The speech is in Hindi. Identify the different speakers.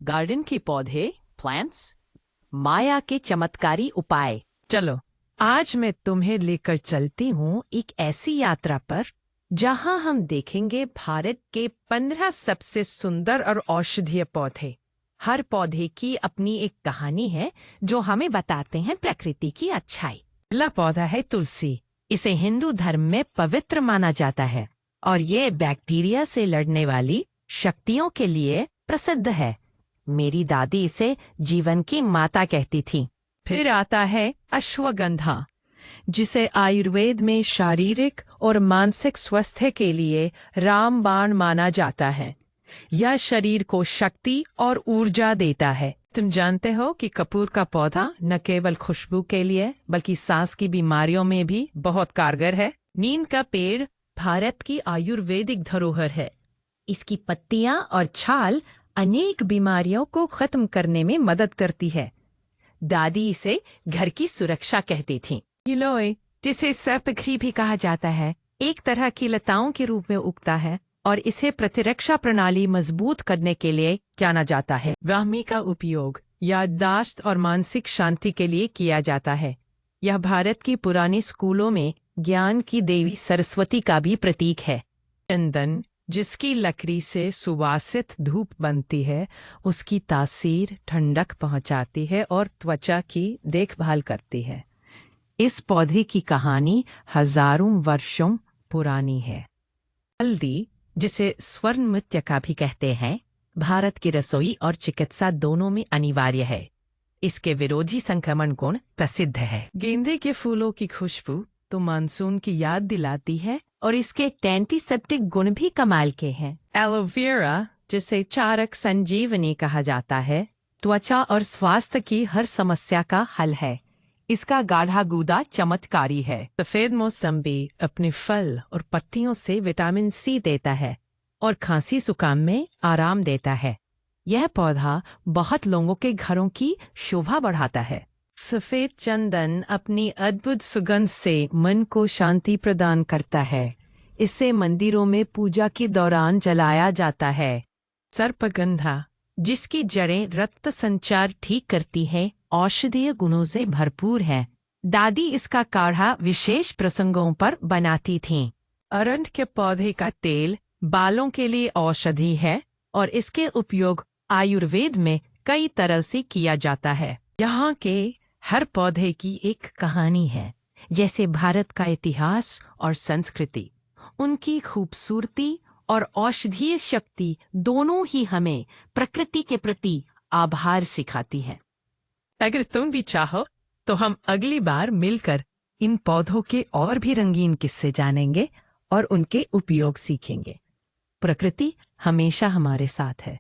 Speaker 1: गार्डन के पौधे, प्लांट्स, माया के चमत्कारी उपाय।
Speaker 2: चलो, आज मैं तुम्हें लेकर चलती हूँ एक ऐसी यात्रा पर जहाँ हम देखेंगे भारत के 15 सबसे सुंदर और औषधीय पौधे। हर पौधे की अपनी एक कहानी है जो हमें बताते हैं प्रकृति की अच्छाई। पहला पौधा है तुलसी। इसे हिंदू धर्म में पवित्र माना जाता है और ये बैक्टीरिया से लड़ने वाली शक्तियों के लिए प्रसिद्ध है। मेरी दादी इसे जीवन की माता कहती थी। फिर आता है अश्वगंधा, जिसे आयुर्वेद में शारीरिक और मानसिक स्वास्थ्य के लिए रामबाण माना जाता है। यह शरीर को शक्ति और ऊर्जा देता है। तुम जानते हो कि कपूर का पौधा न केवल खुशबू के लिए बल्कि सांस की बीमारियों में भी बहुत कारगर है। नीम का पेड़ भारत की आयुर्वेदिक धरोहर है। इसकी पत्तियां और छाल अनेक बीमारियों को खत्म करने में मदद करती है। दादी इसे घर की सुरक्षा कहती थी। गिलोय, जिसे सर्पघ्री भी कहा जाता है, एक तरह की लताओं के रूप में उगता है और इसे प्रतिरक्षा प्रणाली मजबूत करने के लिए जाना जाता है। ब्राह्मी का उपयोग याददाश्त और मानसिक शांति के लिए किया जाता है। यह भारत की पुरानी स्कूलों में ज्ञान की देवी सरस्वती का भी प्रतीक है। चंदन, जिसकी लकड़ी से सुवासित धूप बनती है, उसकी तासीर ठंडक पहुंचाती है और त्वचा की देखभाल करती है। इस पौधे की कहानी हजारों वर्षों पुरानी है। हल्दी, जिसे स्वर्ण मृतिका भी कहते हैं, भारत की रसोई और चिकित्सा दोनों में अनिवार्य है। इसके विरोधी संक्रमण गुण प्रसिद्ध है। गेंदे के फूलों की खुशबू तो मानसून की याद दिलाती है और इसके एंटीसेप्टिक गुण भी कमाल के हैं। एलोवेरा, जिसे चारक संजीवनी कहा जाता है, त्वचा और स्वास्थ्य की हर समस्या का हल है। इसका गाढ़ा गूदा चमत्कारी है। सफेद मौसम्बी अपने फल और पत्तियों से विटामिन सी देता है और खांसी जुकाम में आराम देता है। यह पौधा बहुत लोगों के घरों की शोभा बढ़ाता है। सफेद चंदन अपनी अद्भुत सुगंध से मन को शांति प्रदान करता है। इसे मंदिरों में पूजा के दौरान जलाया जाता है। सर्पगंधा, जिसकी जड़ें रक्त संचार ठीक करती है, औषधीय गुणों से भरपूर है। दादी इसका काढ़ा विशेष प्रसंगों पर बनाती थीं। अरंड के पौधे का तेल बालों के लिए औषधि है और इसके उपयोग आयुर्वेद में कई तरह से किया जाता है। यहाँ के हर पौधे की एक कहानी है, जैसे भारत का इतिहास और संस्कृति। उनकी खूबसूरती और औषधीय शक्ति दोनों ही हमें प्रकृति के प्रति आभार सिखाती है। अगर तुम भी चाहो तो हम अगली बार मिलकर इन पौधों के और भी रंगीन किस्से जानेंगे और उनके उपयोग सीखेंगे। प्रकृति हमेशा हमारे साथ है।